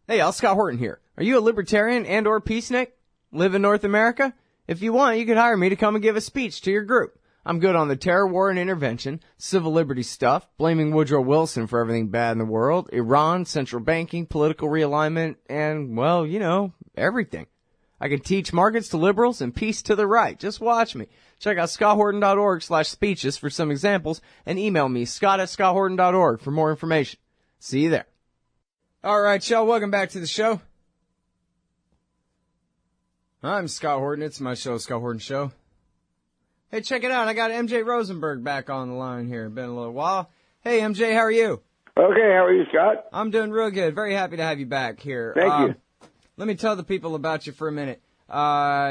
Hey, y'all, Scott Horton here. Are you a libertarian and or peacenik? Live in North America? If you want, you could hire me to come and give a speech to your group. I'm good on the terror war and intervention, civil liberty stuff, blaming Woodrow Wilson for everything bad in the world, Iran, central banking, political realignment, and, well, you know, everything. I can teach markets to liberals and peace to the right. Just watch me. Check out scotthorton.org/speeches for some examples and email me, scott@scotthorton.org for more information. See you there. All right, y'all, welcome back to the show. I'm Scott Horton. It's my show, Scott Horton Show. Hey, check it out. I got MJ Rosenberg back on the line here. Been a little while. Hey, MJ, how are you? Okay, how are you, Scott? I'm doing real good. Very happy to have you back here. Thank you. Let me tell the people about you for a minute.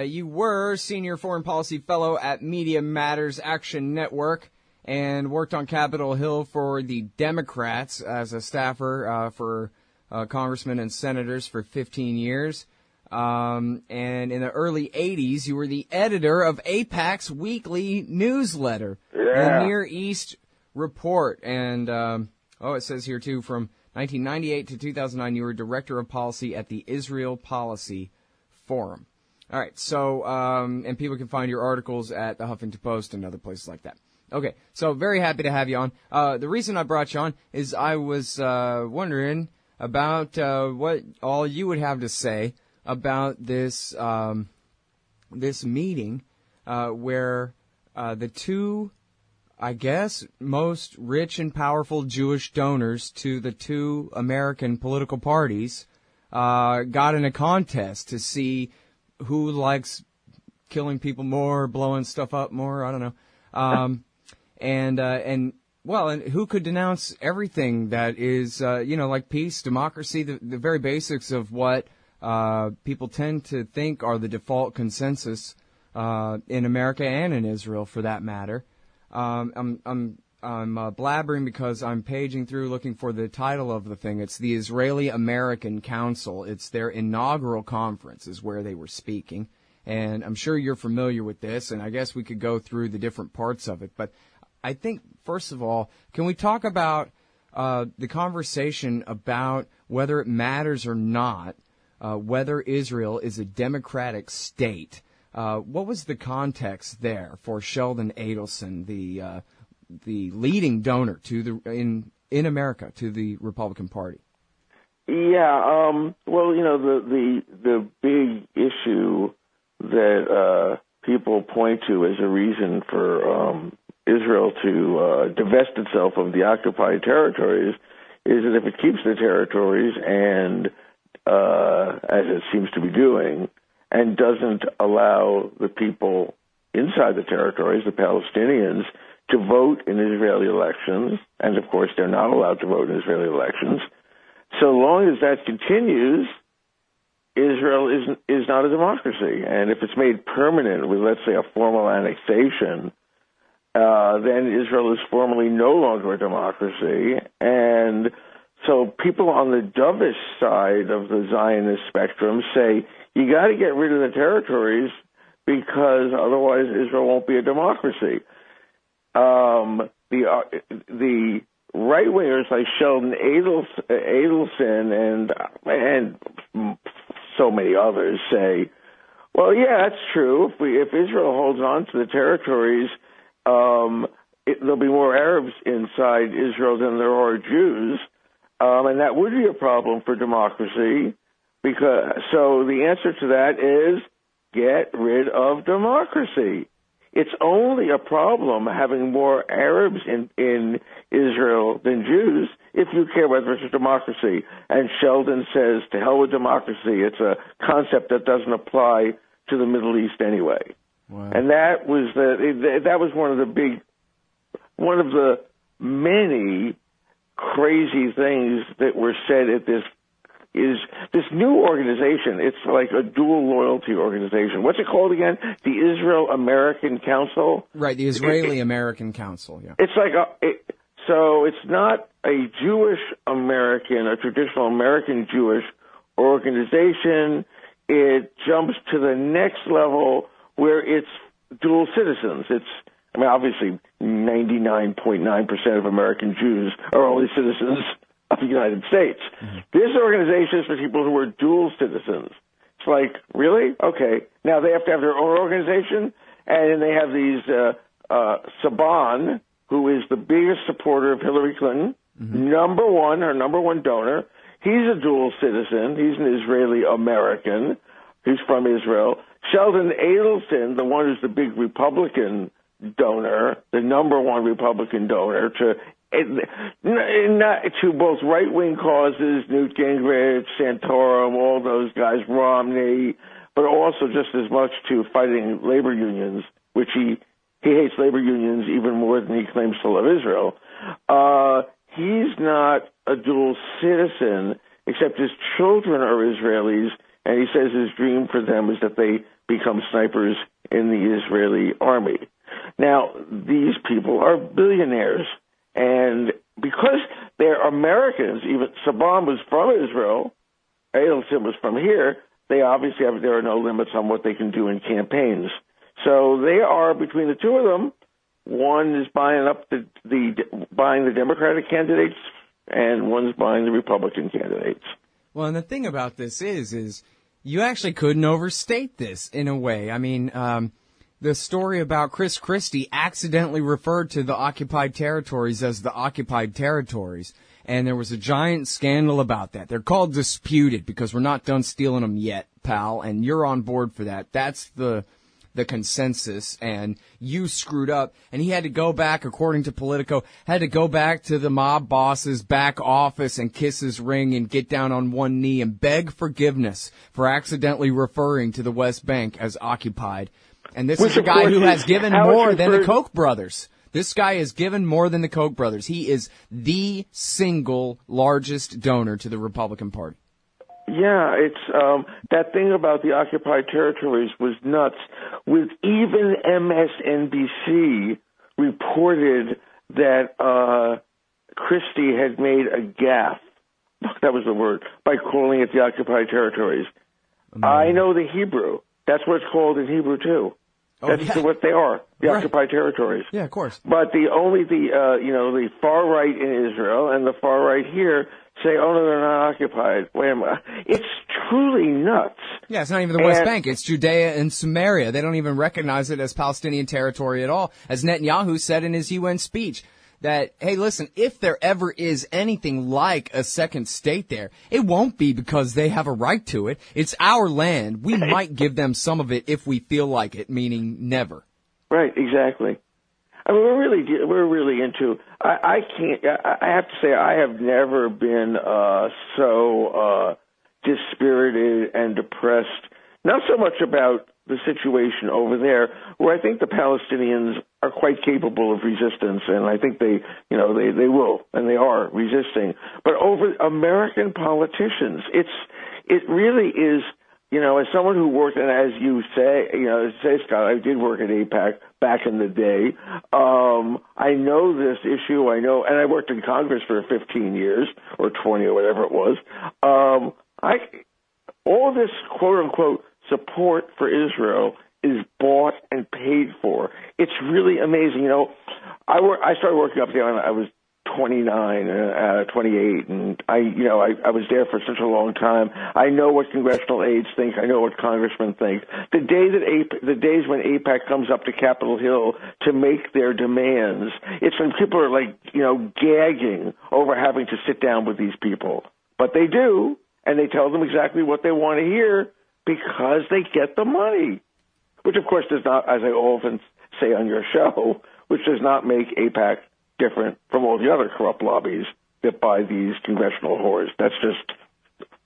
You were Senior Foreign Policy Fellow at Media Matters Action Network and worked on Capitol Hill for the Democrats as a staffer for congressmen and senators for 15 years. And in the early 80s, you were the editor of AIPAC's weekly newsletter, the Near East Report. And, it says here, too, from 1998 to 2009, you were director of policy at the Israel Policy Forum. All right, so, and people can find your articles at the Huffington Post and other places like that. Okay, so very happy to have you on. The reason I brought you on is I was wondering about what all you would have to say about this this meeting where the two, I guess, most rich and powerful Jewish donors to the two American political parties got in a contest to see who likes killing people more, blowing stuff up more, I don't know. And who could denounce everything that is, like peace, democracy, the very basics of what people tend to think are the default consensus in America and in Israel, for that matter. I'm blabbering because I'm paging through looking for the title of the thing. It's the Israeli American Council. It's their inaugural conference is where they were speaking. And I'm sure you're familiar with this, and I guess we could go through the different parts of it. But I think, first of all, can we talk about the conversation about whether it matters or not, whether Israel is a democratic state? What was the context there for Sheldon Adelson, the leading donor to the in America to the Republican Party? Yeah, the big issue that people point to as a reason for Israel to divest itself of the occupied territories is that if it keeps the territories and, as it seems to be doing, and doesn't allow the people inside the territories, the Palestinians, to vote in Israeli elections, and of course they're not allowed to vote in Israeli elections, so long as that continues, Israel is not a democracy. And if it's made permanent with, let's say, a formal annexation, then Israel is formally no longer a democracy. And so people on the dovish side of the Zionist spectrum say, you got to get rid of the territories because otherwise Israel won't be a democracy. The right-wingers like Sheldon Adelson and so many others say, well, yeah, that's true. If Israel holds on to the territories, there'll be more Arabs inside Israel than there are Jews, and that would be a problem for democracy. So the answer to that is get rid of democracy. It's only a problem having more Arabs in Israel than Jews if you care whether it's a democracy. And Sheldon says, to hell with democracy. It's a concept that doesn't apply to the Middle East anyway. Wow. And that was one of the many crazy things that were said at this new organization. It's like a dual loyalty organization. What's it called again? The Israel American Council? Right, the Israeli American Council, yeah. It's like so it's not a Jewish American, a traditional American Jewish organization. It jumps to the next level where it's dual citizens. Obviously 99.9% of American Jews are only citizens of the United States. This organization is for people who are dual citizens. It's like, really? Okay. Now they have to have their own organization, and then they have these Saban, who is the biggest supporter of Hillary Clinton, her number one donor. He's a dual citizen. He's an Israeli American. He's from Israel. Sheldon Adelson, the one who's the big Republican donor, the number one Republican donor to both right-wing causes, Newt Gingrich, Santorum, all those guys, Romney, but also just as much to fighting labor unions, which he hates labor unions even more than he claims to love Israel. He's not a dual citizen, except his children are Israelis, and he says his dream for them is that they become snipers in the Israeli army. Now, these people are billionaires, and because they're Americans, even Saban was from Israel, Adelson was from here, they obviously there are no limits on what they can do in campaigns. So they are, between the two of them, one is buying up buying the Democratic candidates, and one's buying the Republican candidates. Well, and the thing about this is you actually couldn't overstate this in a way. I mean, the story about Chris Christie accidentally referred to the occupied territories as the occupied territories, and there was a giant scandal about that. They're called disputed because we're not done stealing them yet, pal, and you're on board for that. That's the consensus, and you screwed up. And he had to go back, according to Politico, had to go back to the mob boss's back office and kiss his ring and get down on one knee and beg forgiveness for accidentally referring to the West Bank as occupied. And this is a guy who has given more than the Koch brothers. This guy has given more than the Koch brothers. He is the single largest donor to the Republican Party. Yeah, it's that thing about the occupied territories was nuts. With even MSNBC reported that Christie had made a gaffe. That was the word, by calling it the occupied territories. I know the Hebrew. That's what it's called in Hebrew too. That's what they are, the occupied territories. Yeah, of course. But the far right in Israel and the far right here say, oh, no, they're not occupied. Wait a minute. It's truly nuts. Yeah, it's not even the West Bank. It's Judea and Samaria. They don't even recognize it as Palestinian territory at all. As Netanyahu said in his UN speech, that, hey, listen, if there ever is anything like a second state there, it won't be because they have a right to it. It's our land. We might give them some of it if we feel like it, meaning never. Right, exactly. I mean, we're really into. I can't. I have to say, I have never been so dispirited and depressed. Not so much about the situation over there, where I think the Palestinians are quite capable of resistance, and I think they will, and they are resisting. But over American politicians, it really is. As someone who worked, and as you say, Scott, I did work at AIPAC back in the day. I know this issue. I know, and I worked in Congress for 15 years or 20 or whatever it was. All this quote unquote support for Israel is bought and paid for. It's really amazing. I started working up there when I was 29, 28, and I was there for such a long time. I know what congressional aides think. I know what congressmen think. The days when AIPAC comes up to Capitol Hill to make their demands, it's when people are gagging over having to sit down with these people. But they do, and they tell them exactly what they want to hear because they get the money, which of course does not, as I often say on your show, which does not make AIPAC different from all the other corrupt lobbies that buy these congressional whores. That's just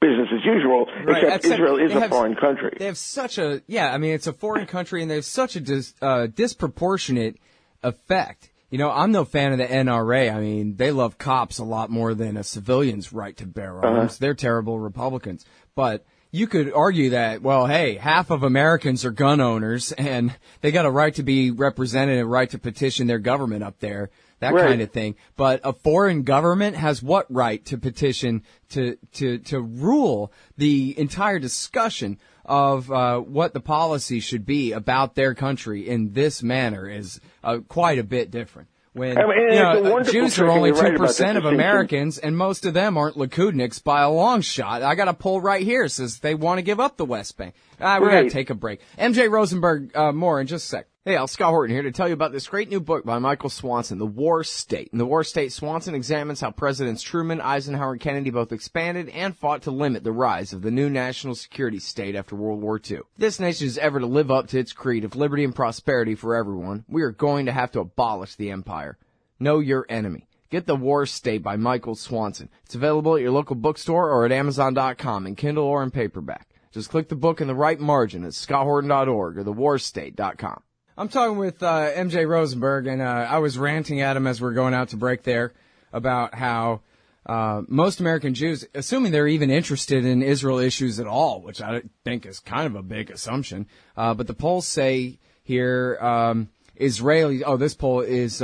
business as usual, right. Except Israel is a foreign country. They have such a, it's a foreign country, and there's such a disproportionate effect. I'm no fan of the NRA. I mean, they love cops a lot more than a civilian's right to bear arms. They're terrible Republicans. But you could argue that, well, hey, half of Americans are gun owners, and they got a right to be represented, a right to petition their government up there. That right. Kind of thing. But a foreign government has what right to petition to rule the entire discussion of what the policy should be about their country in this manner is quite a bit different. When I mean, Jews are only 2% of Americans, Americans, and most of them aren't Likudniks by a long shot. I got a poll right here that says they want to give up the West Bank. We got to take a break. MJ Rosenberg, more in just a sec. Hey, Scott Horton here to tell you about this great new book by Michael Swanson, The War State. In The War State, Swanson examines how Presidents Truman, Eisenhower, and Kennedy both expanded and fought to limit the rise of the new national security state after World War II. If this nation is ever to live up to its creed of liberty and prosperity for everyone, we are going to have to abolish the empire. Know your enemy. Get The War State by Michael Swanson. It's available at your local bookstore or at Amazon.com in Kindle or in paperback. Just click the book in the right margin at scotthorton.org or thewarstate.com. I'm talking with MJ Rosenberg, and I was ranting at him as we're going out to break there about how most American Jews, assuming they're even interested in Israel issues at all, which I think is kind of a big assumption, but the polls say here this poll is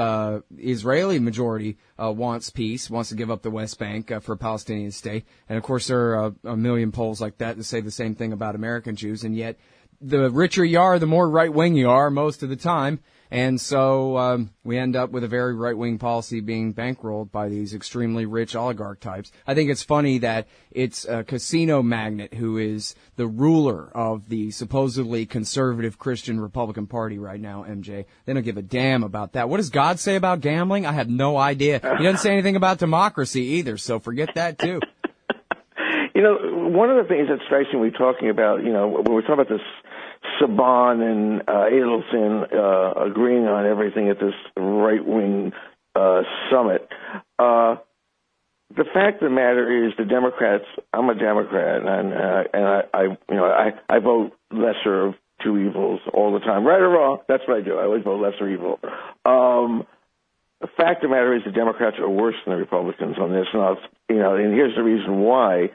Israeli majority wants peace, wants to give up the West Bank for a Palestinian state, and of course there are a million polls like that that say the same thing about American Jews, and yet the richer you are, the more right-wing you are most of the time. And so we end up with a very right-wing policy being bankrolled by these extremely rich oligarch types. I think it's funny that it's a casino magnate who is the ruler of the supposedly conservative Christian Republican Party right now, MJ. They don't give a damn about that. What does God say about gambling? I have no idea. He doesn't say anything about democracy either, so forget that too. One of the things that strikes me when we're talking about, when we're talking about this Saban and Adelson agreeing on everything at this right-wing summit, the fact of the matter is the Democrats, I'm a Democrat, and I vote lesser of two evils all the time. Right or wrong, that's what I do. I always vote lesser evil. The fact of the matter is the Democrats are worse than the Republicans on this, and here's the reason why.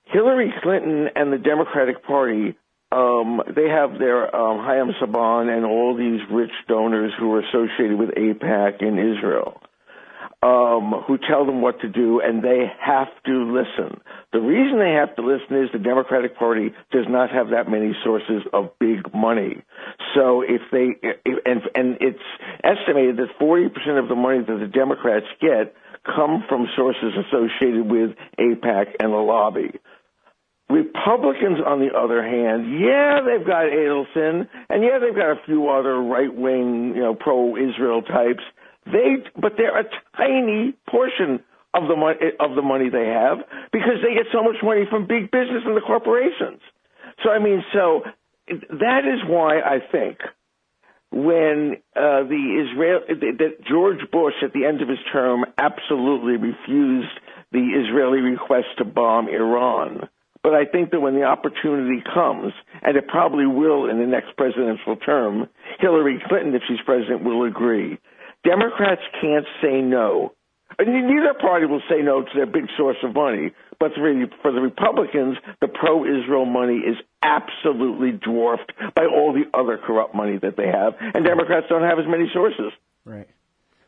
Hillary Clinton and the Democratic Party, they have their Hayam Saban and all these rich donors who are associated with AIPAC in Israel, who tell them what to do, and they have to listen. The reason they have to listen is the Democratic Party does not have that many sources of big money. So and it's estimated that 40% of the money that the Democrats get come from sources associated with AIPAC and the lobby. Republicans, on the other hand, they've got Adelson, and they've got a few other right-wing, pro-Israel types. But they're a tiny portion of the money they have because they get so much money from big business and the corporations. So that is why I think when that George Bush at the end of his term absolutely refused the Israeli request to bomb Iran. But I think that when the opportunity comes, and it probably will in the next presidential term, Hillary Clinton, if she's president, will agree. Democrats can't say no. Neither party will say no to their big source of money. But for the Republicans, the pro-Israel money is absolutely dwarfed by all the other corrupt money that they have, and Democrats don't have as many sources. Right.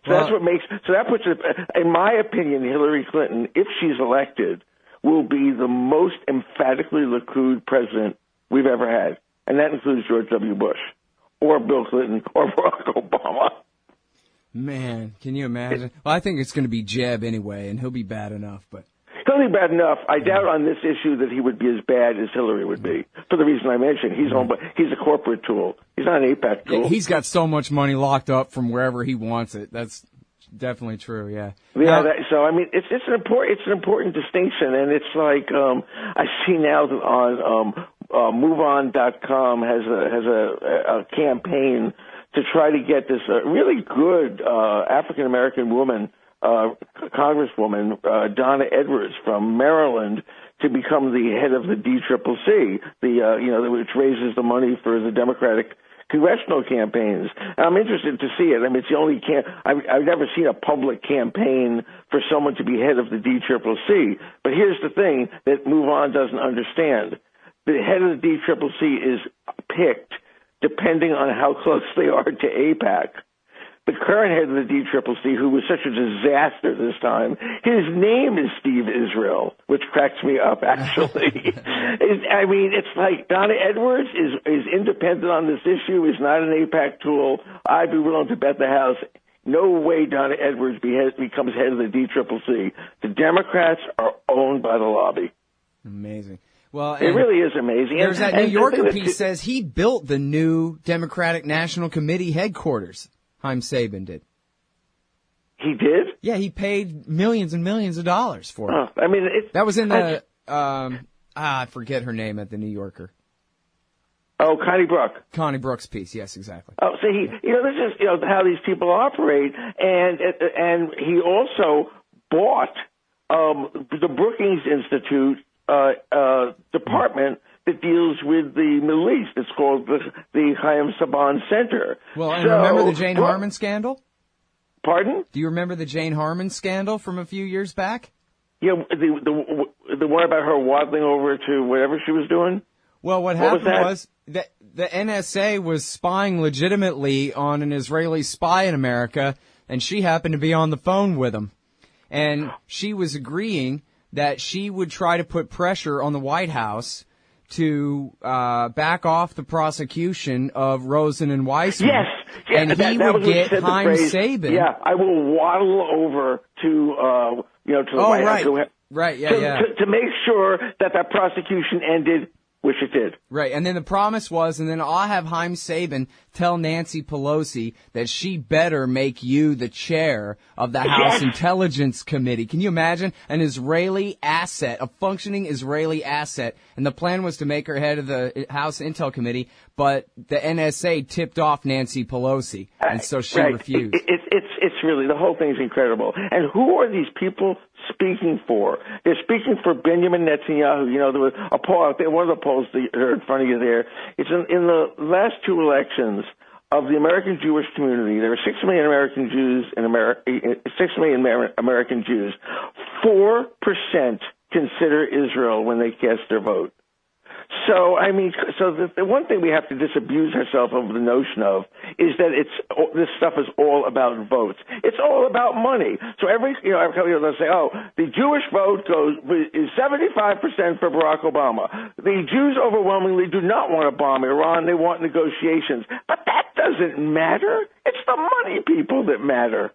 So that puts it, in my opinion, Hillary Clinton, if she's elected, will be the most emphatically Likud president we've ever had, and that includes George W. Bush, or Bill Clinton, or Barack Obama. Man, can you imagine? Well, I think it's going to be Jeb anyway, and he'll be bad enough, but... He'll be bad enough. I doubt on this issue that he would be as bad as Hillary would be, for the reason I mentioned. He's a corporate tool. He's not an AIPAC tool. He's got so much money locked up from wherever he wants it. That's definitely true, yeah. Yeah, it's an important distinction, and it's like I see now that on MoveOn.com has a campaign to try to get this really good African American woman, Congresswoman Donna Edwards from Maryland, to become the head of the DCCC, which raises the money for the Democratic congressional campaigns. And I'm interested to see it. It's the only I've never seen a public campaign for someone to be head of the DCCC. But here's the thing that Move On doesn't understand: the head of the DCCC is picked depending on how close they are to AIPAC. the current head of the DCCC, who was such a disaster this time, his name is Steve Israel, which cracks me up, actually. I mean, it's like Donna Edwards is independent on this issue, is not an AIPAC tool. I'd be willing to bet the house. No way Donna Edwards becomes head of the DCCC. The Democrats are owned by the lobby. Amazing. Well, it really is amazing. There's that New Yorker piece says he built the new Democratic National Committee headquarters. Haim Saban did. He did? Yeah, he paid millions and millions of dollars for it. I mean, that was in the I forget her name at the New Yorker. Oh, Connie Brook. Connie Brook's piece, yes, exactly. Oh, so this is how these people operate, and he also bought the Brookings Institute department that deals with the Middle East. It's called the Chaim Saban Center. Well, and remember the Jane Harmon scandal? Pardon? Do you remember the Jane Harmon scandal from a few years back? Yeah, the one about her waddling over to whatever she was doing? Well, what happened was that the NSA was spying legitimately on an Israeli spy in America, and she happened to be on the phone with him. And she was agreeing that she would try to put pressure on the White House to back off the prosecution of Rosen and Weissman. Yes. Yeah, and he would get Haim Saban. Yeah, I will waddle over to the White House. Right, to make sure that prosecution ended, which it did. Right, and then the promise was, and then I'll have Haim Saban tell Nancy Pelosi that she better make you the chair of the House Intelligence Committee. Can you imagine an Israeli asset, a functioning Israeli asset? And the plan was to make her head of the House Intel Committee, but the NSA tipped off Nancy Pelosi, and so she refused. It's really, the whole thing's incredible. And who are these people speaking for? They're speaking for Benjamin Netanyahu. There was a poll out there, one of the polls that are in front of you there. It's in the last two elections of the American Jewish community. There are 6 million American Jews in America. 6 million American Jews. 4% consider Israel when they cast their vote. So, the one thing we have to disabuse ourselves of the notion of is that this stuff is all about votes. It's all about money. So they'll say, the Jewish vote is 75% for Barack Obama. The Jews overwhelmingly do not want to bomb Iran. They want negotiations. But that doesn't matter. It's the money people that matter.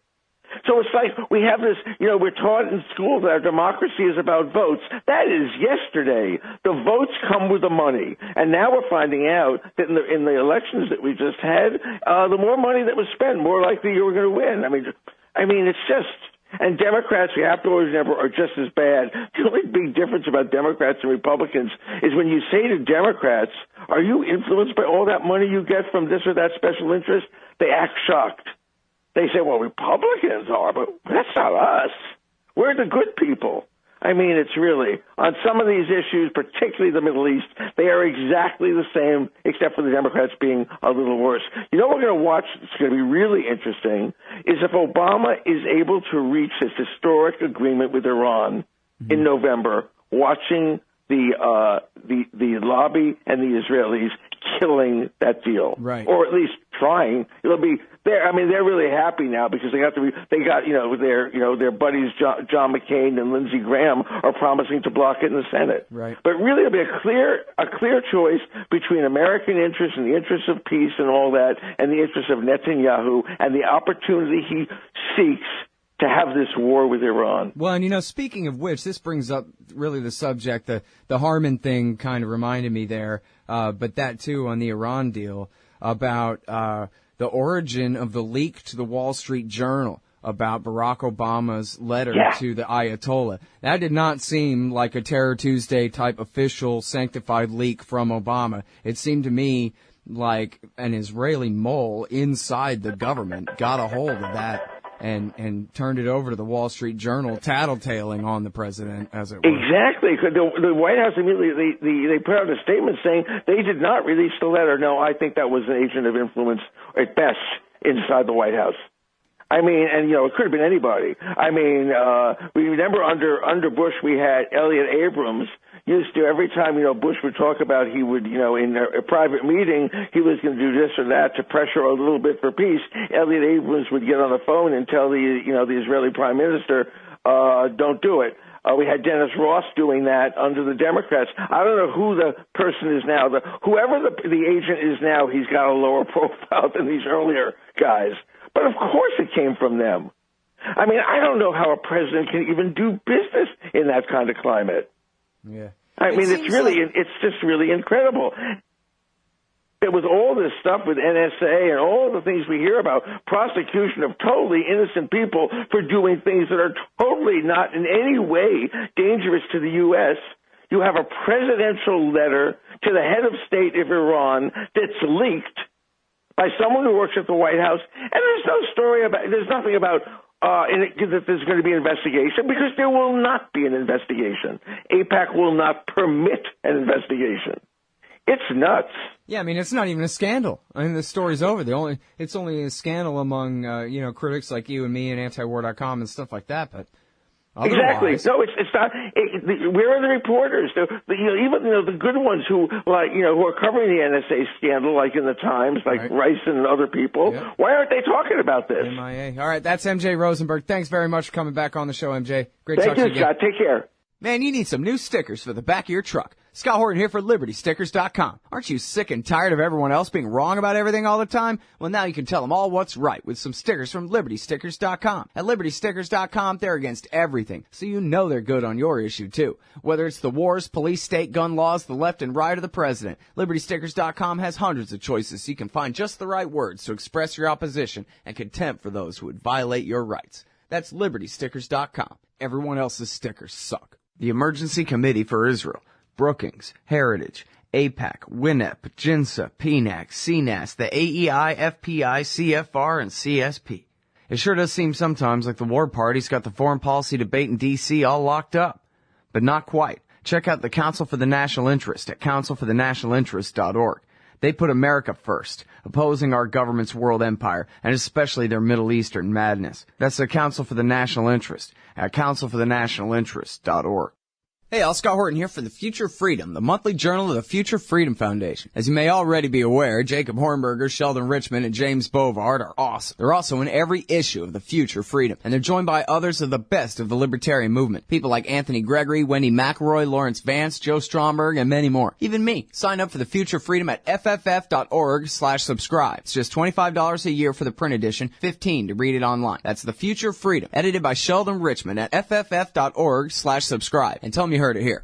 So it's like we have this, we're taught in school that our democracy is about votes. That is yesterday. The votes come with the money. And now we're finding out that in the elections that we just had, the more money that was spent, more likely you were going to win. I mean, it's just, and Democrats, we have to always remember, are just as bad. The only big difference about Democrats and Republicans is when you say to Democrats, are you influenced by all that money you get from this or that special interest? They act shocked. They say, well, Republicans are, but that's not us. We're the good people. I mean, it's really, on some of these issues, particularly the Middle East, they are exactly the same, except for the Democrats being a little worse. We're going to watch, it's going to be really interesting, is if Obama is able to reach this historic agreement with Iran in November, watching the lobby and the Israelis killing that deal, right? Or at least trying. It'll be there. I mean, they're really happy now because they got their buddies John McCain and Lindsey Graham are promising to block it in the Senate, right? But really, it'll be a clear choice between American interests and the interests of peace and all that, and the interests of Netanyahu and the opportunity he seeks to have this war with Iran. Well, and speaking of which, this brings up really the subject. The Harmon thing kind of reminded me there, but that too on the Iran deal about the origin of the leak to the Wall Street Journal about Barack Obama's letter to the Ayatollah. That did not seem like a Terror Tuesday type official sanctified leak from Obama. It seemed to me like an Israeli mole inside the government got a hold of that and turned it over to the Wall Street Journal, tattletaling on the president, as it were. Exactly. The White House immediately, they put out a statement saying they did not release the letter. No, I think that was an agent of influence, at best, inside the White House. I mean, and it could have been anybody. I mean, we remember under Bush we had Elliot Abrams used to, every time Bush would talk about, he would in a private meeting he was going to do this or that to pressure a little bit for peace. Elliot Abrams would get on the phone and tell the Israeli Prime Minister, don't do it. We had Dennis Ross doing that under the Democrats. I don't know who the person is now. Whoever the agent is now, he's got a lower profile than these earlier guys. But of course it came from them. I mean, I don't know how a president can even do business in that kind of climate. Yeah. I mean, it's just really incredible. It was all this stuff with NSA and all the things we hear about, prosecution of totally innocent people for doing things that are totally not in any way dangerous to the U.S. You have a presidential letter to the head of state of Iran that's leaked by someone who works at the White House, and there's nothing about that there's going to be an investigation, because there will not be an investigation. AIPAC will not permit an investigation. It's nuts. Yeah, I mean, it's not even a scandal. I mean, the story's over. It's only a scandal among, critics like you and me and antiwar.com and stuff like that, but exactly. No, it's not. Where are the reporters? Even the good ones who are covering the NSA scandal, like in the Times, like Rice and other people. Yep. Why aren't they talking about this? MIA. All right, that's MJ Rosenberg. Thanks very much for coming back on the show, MJ. Great talking to you. Thank you, Scott. Take care. Man, you need some new stickers for the back of your truck. Scott Horton here for LibertyStickers.com. Aren't you sick and tired of everyone else being wrong about everything all the time? Well, now you can tell them all what's right with some stickers from LibertyStickers.com. At LibertyStickers.com, they're against everything, so you know they're good on your issue, too. Whether it's the wars, police, state, gun laws, the left and right, or the president, LibertyStickers.com has hundreds of choices so you can find just the right words to express your opposition and contempt for those who would violate your rights. That's LibertyStickers.com. Everyone else's stickers suck. The Emergency Committee for Israel, Brookings, Heritage, AIPAC, WINEP, JINSA, PNAC, CNAS, the AEI, FPI, CFR, and CSP. It sure does seem sometimes like the war party's got the foreign policy debate in D.C. all locked up. But not quite. Check out the Council for the National Interest at councilforthenationalinterest.org. They put America first, opposing our government's world empire, and especially their Middle Eastern madness. That's the Council for the National Interest at councilforthenationalinterest.org. Hey, all, Scott Horton here for The Future Freedom, the monthly journal of the Future Freedom Foundation. As you may already be aware, Jacob Hornberger, Sheldon Richman, and James Bovard are awesome. They're also in every issue of The Future Freedom, and they're joined by others of the best of the libertarian movement. People like Anthony Gregory, Wendy McElroy, Lawrence Vance, Joe Stromberg, and many more. Even me. Sign up for The Future Freedom at fff.org/subscribe. It's just $25 a year for the print edition, $15 to read it online. That's The Future Freedom, edited by Sheldon Richman at fff.org/subscribe. And tell me you heard it here.